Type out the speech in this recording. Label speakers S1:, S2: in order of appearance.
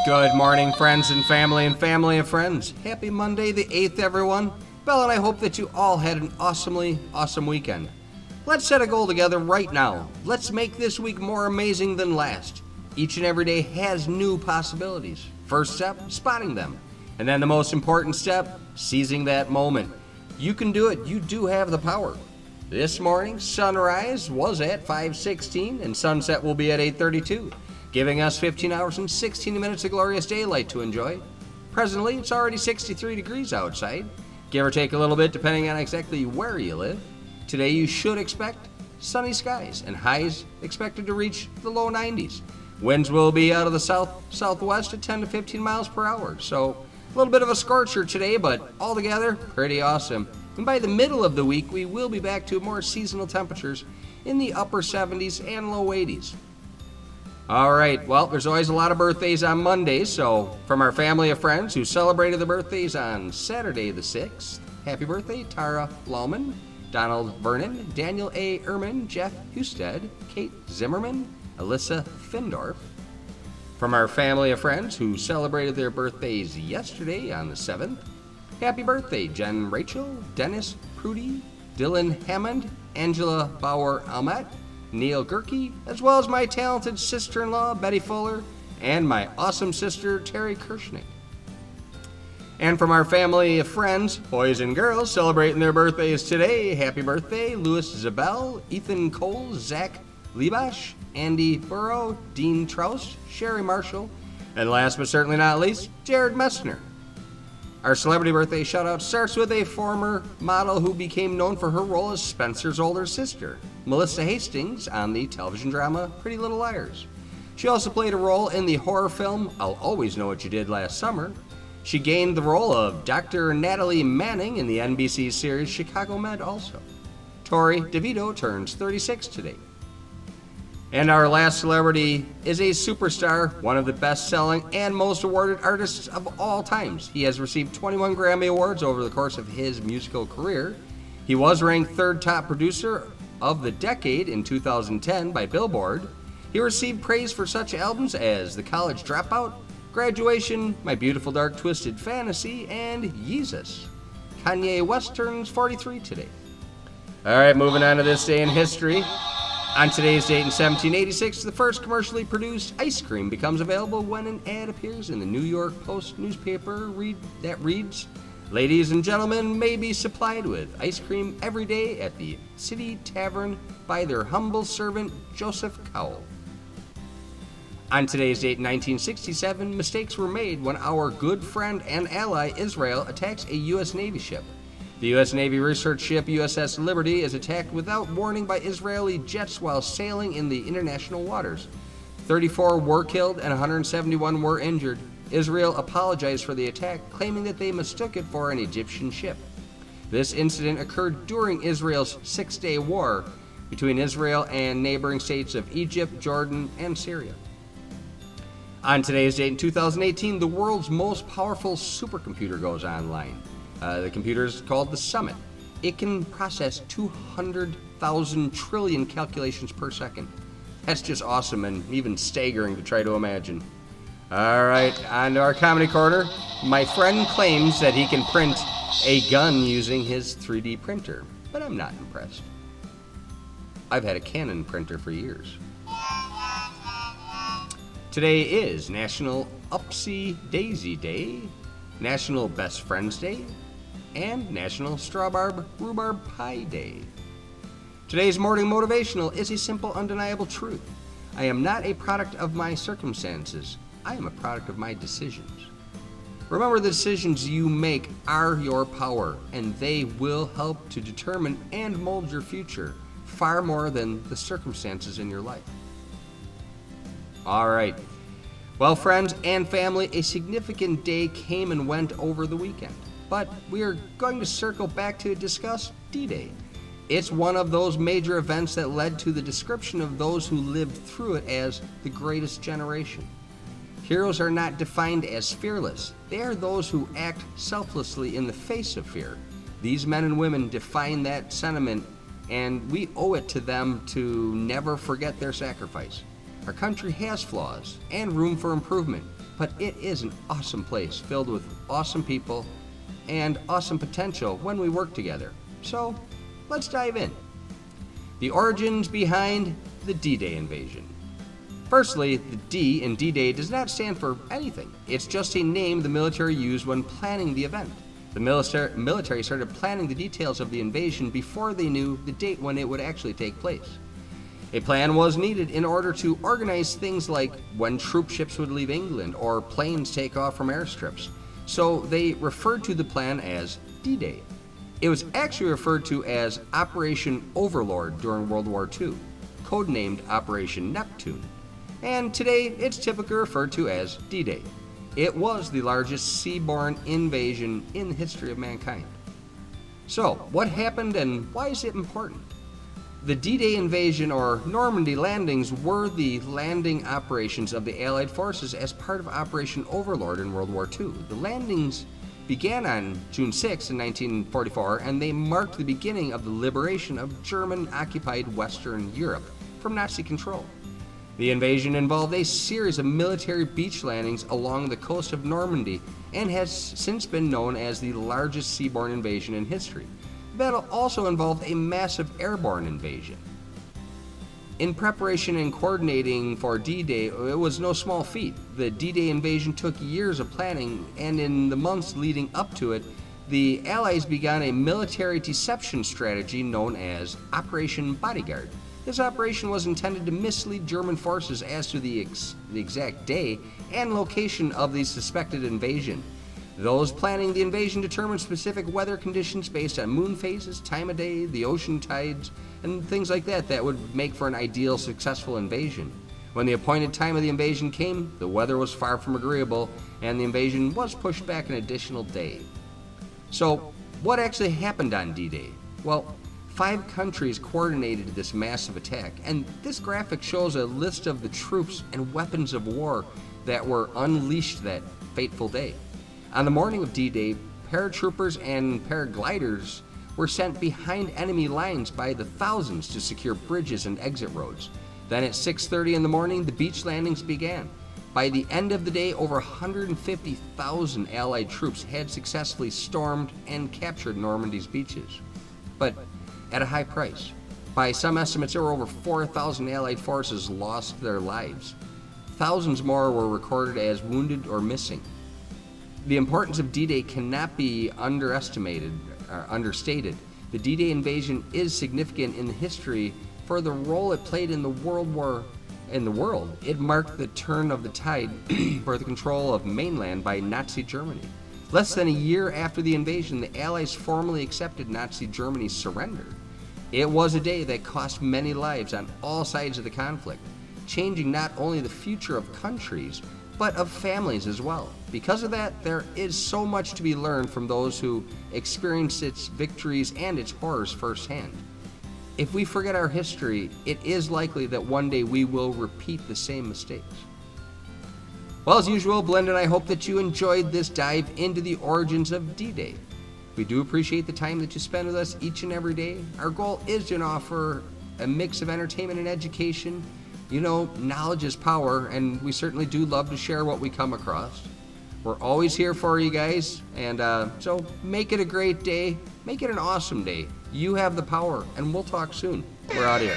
S1: Good morning, friends and family and friends. Happy Monday the 8th, everyone. Belle and I hope that you all had an awesome weekend. Let's set a goal together right now. Let's make this week more amazing than last. Each and every day has new possibilities. First step, spotting them. And then the most important step, seizing that moment. You can do it. You do have the power. This morning, sunrise was at 5:16 and sunset will be at 8:32. Giving us 15 hours and 16 minutes of glorious daylight to enjoy. Presently, it's already 63 degrees outside, give or take a little bit depending on exactly where you live. Today you should expect sunny skies and highs expected to reach the low 90s. Winds will be out of the southwest at 10 to 15 miles per hour, so a little bit of a scorcher today, but altogether pretty awesome. And by the middle of the week, we will be back to more seasonal temperatures in the upper 70s and low 80s. All right, well, there's always a lot of birthdays on Mondays, so from our family of friends who celebrated their birthdays on Saturday the 6th, happy birthday, Tara Lauman, Donald Vernon, Daniel A. Ehrman, Jeff Husted, Kate Zimmerman, Alyssa Findorf. From our family of friends who celebrated their birthdays yesterday on the 7th, happy birthday, Jen Rachel, Dennis Prudy, Dylan Hammond, Angela Bauer-Almet, Neil Gerke, as well as my talented sister-in-law, Betty Fuller, and my awesome sister, Terry Kirschnick. And from our family of friends, boys and girls, celebrating their birthdays today, happy birthday, Louis Zabel, Ethan Cole, Zach Libash, Andy Burrow, Dean Troust, Sherry Marshall, and last but certainly not least, Jared Messner. Our celebrity birthday shout-out starts with a former model who became known for her role as Spencer's older sister, Melissa Hastings, on the television drama Pretty Little Liars. She also played a role in the horror film I'll Always Know What You Did last summer. She gained the role of Dr. Natalie Manning in the NBC series Chicago Med also. Tori DeVito turns 36 today. And our last celebrity is a superstar, one of the best-selling and most awarded artists of all times. He has received 21 Grammy Awards over the course of his musical career. He was ranked third top producer of the decade in 2010 by Billboard. He received praise for such albums as The College Dropout, Graduation, My Beautiful Dark Twisted Fantasy, and Yeezus. Kanye West turns 43 today. All right, moving on to this day in history. On today's date in 1786, the first commercially produced ice cream becomes available when an ad appears in the New York Post newspaper that reads, "Ladies and gentlemen may be supplied with ice cream every day at the City Tavern by their humble servant, Joseph Cowell." On today's date in 1967, mistakes were made when our good friend and ally Israel attacks a U.S. Navy ship. The U.S. Navy research ship USS Liberty is attacked without warning by Israeli jets while sailing in the international waters. 34 were killed and 171 were injured. Israel apologized for the attack, claiming that they mistook it for an Egyptian ship. This incident occurred during Israel's six-day war between Israel and neighboring states of Egypt, Jordan, and Syria. On today's date in 2018, the world's most powerful supercomputer goes online. The computer is called the Summit. It can process 200,000 trillion calculations per second. That's just awesome and even staggering to try to imagine. All right, on to our comedy corner. My friend claims that he can print a gun using his 3D printer, but I'm not impressed. I've had a Canon printer for years. Today is National Upsy Daisy Day, National Best Friends Day, and National Strawbarb Rhubarb Pie Day. Today's morning motivational is a simple, undeniable truth. I am not a product of my circumstances. I am a product of my decisions. Remember, the decisions you make are your power, and they will help to determine and mold your future far more than the circumstances in your life. All right. Well, friends and family, a significant day came and went over the weekend. But we are going to circle back to discuss D-Day. It's one of those major events that led to the description of those who lived through it as the greatest generation. Heroes are not defined as fearless. They are those who act selflessly in the face of fear. These men and women define that sentiment, and we owe it to them to never forget their sacrifice. Our country has flaws and room for improvement, but it is an awesome place filled with awesome people and awesome potential when we work together. So let's dive in. The origins behind the D-Day invasion. Firstly, the D in D-Day does not stand for anything. It's just a name the military used when planning the event. The military started planning the details of the invasion before they knew the date when it would actually take place. A plan was needed in order to organize things like when troop ships would leave England or planes take off from airstrips. So they referred to the plan as D-Day. It was actually referred to as Operation Overlord during World War II, codenamed Operation Neptune. And today it's typically referred to as D-Day. It was the largest seaborne invasion in the history of mankind. So, what happened and why is it important? The D-Day invasion or Normandy landings were the landing operations of the Allied forces as part of Operation Overlord in World War II. The landings began on June 6 in 1944, and they marked the beginning of the liberation of German-occupied Western Europe from Nazi control. The invasion involved a series of military beach landings along the coast of Normandy and has since been known as the largest seaborne invasion in history. The battle also involved a massive airborne invasion. In preparation and coordinating for D-Day, it was no small feat. The D-Day invasion took years of planning, and in the months leading up to it, the Allies began a military deception strategy known as Operation Bodyguard. This operation was intended to mislead German forces as to the exact day and location of the suspected invasion. Those planning the invasion determined specific weather conditions based on moon phases, time of day, the ocean tides, and things like that would make for an ideal, successful invasion. When the appointed time of the invasion came, the weather was far from agreeable, and the invasion was pushed back an additional day. So, what actually happened on D-Day? Well, 5 countries coordinated this massive attack, and this graphic shows a list of the troops and weapons of war that were unleashed that fateful day. On the morning of D-Day, paratroopers and paragliders were sent behind enemy lines by the thousands to secure bridges and exit roads. Then at 6:30 in the morning, the beach landings began. By the end of the day, over 150,000 Allied troops had successfully stormed and captured Normandy's beaches, but at a high price. By some estimates, there were over 4,000 Allied forces lost their lives. Thousands more were recorded as wounded or missing. The importance of D-Day cannot be understated. The D-Day invasion is significant in the history for the role it played in the world. It marked the turn of the tide for the control of mainland by Nazi Germany. Less than a year after the invasion, the Allies formally accepted Nazi Germany's surrender. It was a day that cost many lives on all sides of the conflict, changing not only the future of countries, but of families as well. Because of that, there is so much to be learned from those who experienced its victories and its horrors firsthand. If we forget our history, it is likely that one day we will repeat the same mistakes. Well, as usual, Blend and I hope that you enjoyed this dive into the origins of D-Day. We do appreciate the time that you spend with us each and every day. Our goal is to offer a mix of entertainment and education. You know, knowledge is power, and we certainly do love to share what we come across. We're always here for you guys, and so make it a great day. Make it an awesome day. You have the power, and we'll talk soon. We're out here.